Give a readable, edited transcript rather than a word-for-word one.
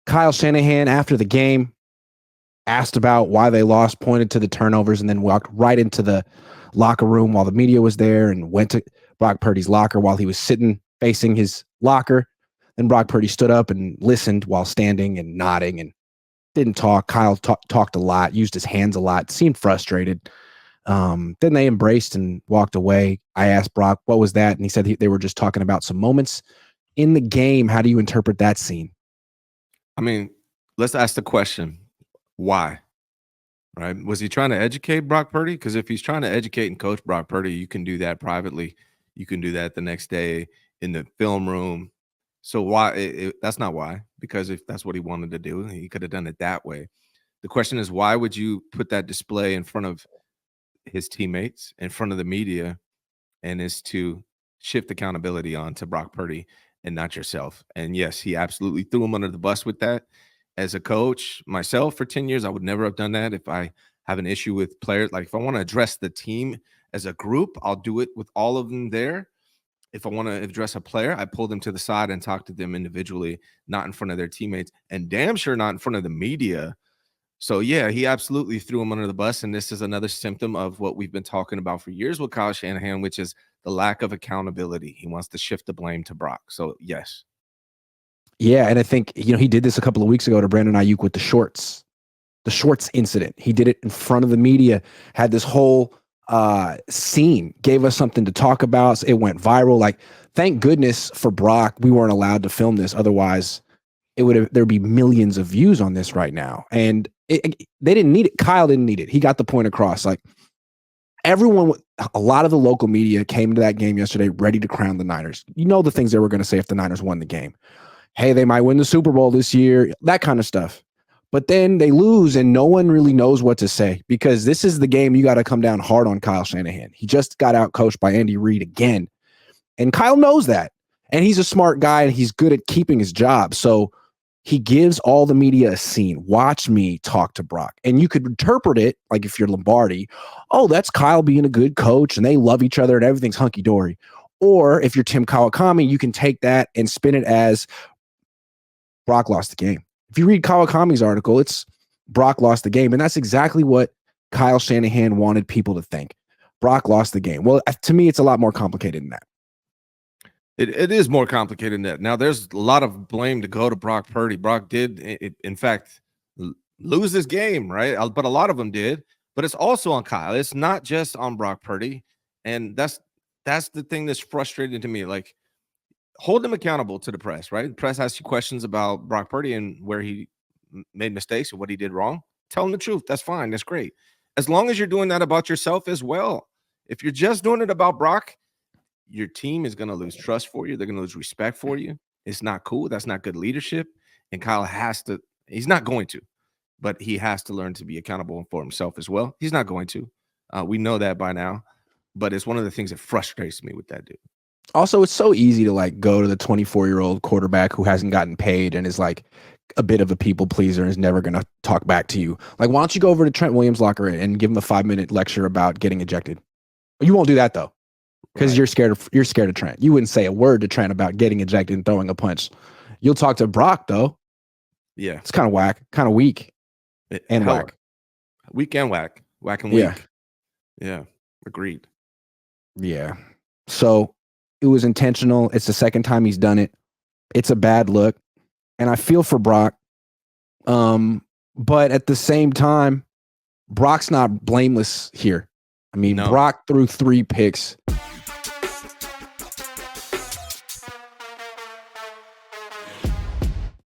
Kyle Shanahan, after the game, asked about why they lost, pointed to the turnovers, and then walked right into the locker room while the media was there and went to Brock Purdy's locker while he was sitting facing his locker. Then Brock Purdy stood up and listened while standing and nodding and didn't talk. Kyle talked a lot, used his hands a lot, seemed frustrated. Then they embraced and walked away. I asked Brock, what was that? And he said they were just talking about some moments in the game. How do you interpret that scene? I mean, let's ask the question, why? Right? Was he trying to educate Brock Purdy? Because if he's trying to educate and coach Brock Purdy, you can do that privately. You can do that the next day in the film room. So why? That's not why. Because if that's what he wanted to do, he could have done it that way. The question is, why would you put that display in front of his teammates, in front of the media, and is to shift accountability on to Brock Purdy and not yourself? And yes, he absolutely threw him under the bus with that. As a coach myself for 10 years, I would never have done that. If I have an issue with players, like if I want to address the team as a group, I'll do it with all of them there. If I want to address a player, I pull them to the side and talk to them individually, not in front of their teammates, and damn sure not in front of the media. So, yeah, he absolutely threw him under the bus, and this is another symptom of what we've been talking about for years with Kyle Shanahan, which is the lack of accountability. He wants to shift the blame to Brock. So, yes. Yeah, and I think, he did this a couple of weeks ago to Brandon Ayuk with the shorts incident. He did it in front of the media, had this whole scene, gave us something to talk about. It went viral. Like, thank goodness for Brock, we weren't allowed to film this. Otherwise, there'd be millions of views on this right now. And they didn't need it. Kyle didn't need it. He got the point across. Like, a lot of the local media came to that game yesterday ready to crown the Niners. You know the things they were going to say if the Niners won the game. Hey, they might win the Super Bowl this year, that kind of stuff. But then they lose and no one really knows what to say, because this is the game you got to come down hard on Kyle Shanahan. He just got out coached by Andy Reid again. And Kyle knows that. And he's a smart guy and he's good at keeping his job. So he gives all the media a scene. Watch me talk to Brock. And you could interpret it, like if you're Lombardi, oh, that's Kyle being a good coach and they love each other and everything's hunky-dory. Or if you're Tim Kawakami, you can take that and spin it as Brock lost the game. If you read Kawakami's article, it's Brock lost the game. And that's exactly what Kyle Shanahan wanted people to think. Brock lost the game. Well, to me, it's a lot more complicated than that. It is more complicated than that. Now, there's a lot of blame to go to Brock Purdy. Brock did, in fact, lose this game, right? But a lot of them did. But it's also on Kyle. It's not just on Brock Purdy. And that's the thing that's frustrating to me. Like, hold him accountable to the press, right? The press asks you questions about Brock Purdy and where he made mistakes and what he did wrong. Tell him the truth. That's fine. That's great. As long as you're doing that about yourself as well. If you're just doing it about Brock, your team is going to lose trust for you. They're going to lose respect for you. It's not cool. That's not good leadership. And Kyle he's not going to, but he has to learn to be accountable for himself as well. He's not going to. We know that by now, but it's one of the things that frustrates me with that dude. Also, it's so easy to like go to the 24-year-old quarterback who hasn't gotten paid and is like a bit of a people pleaser and is never going to talk back to you. Like, why don't you go over to Trent Williams' locker and give him a 5-minute lecture about getting ejected? You won't do that though, because you're scared of Trent. You wouldn't say a word to Trent about getting ejected and throwing a punch. You'll talk to Brock though. Yeah, it's kind of whack, kind of weak, and whack. Weak and whack, whack and weak. Yeah, agreed. Yeah, so it was intentional. It's the second time he's done it. It's a bad look. And I feel for Brock. But at the same time, Brock's not blameless here. I mean, no. Brock threw 3 picks.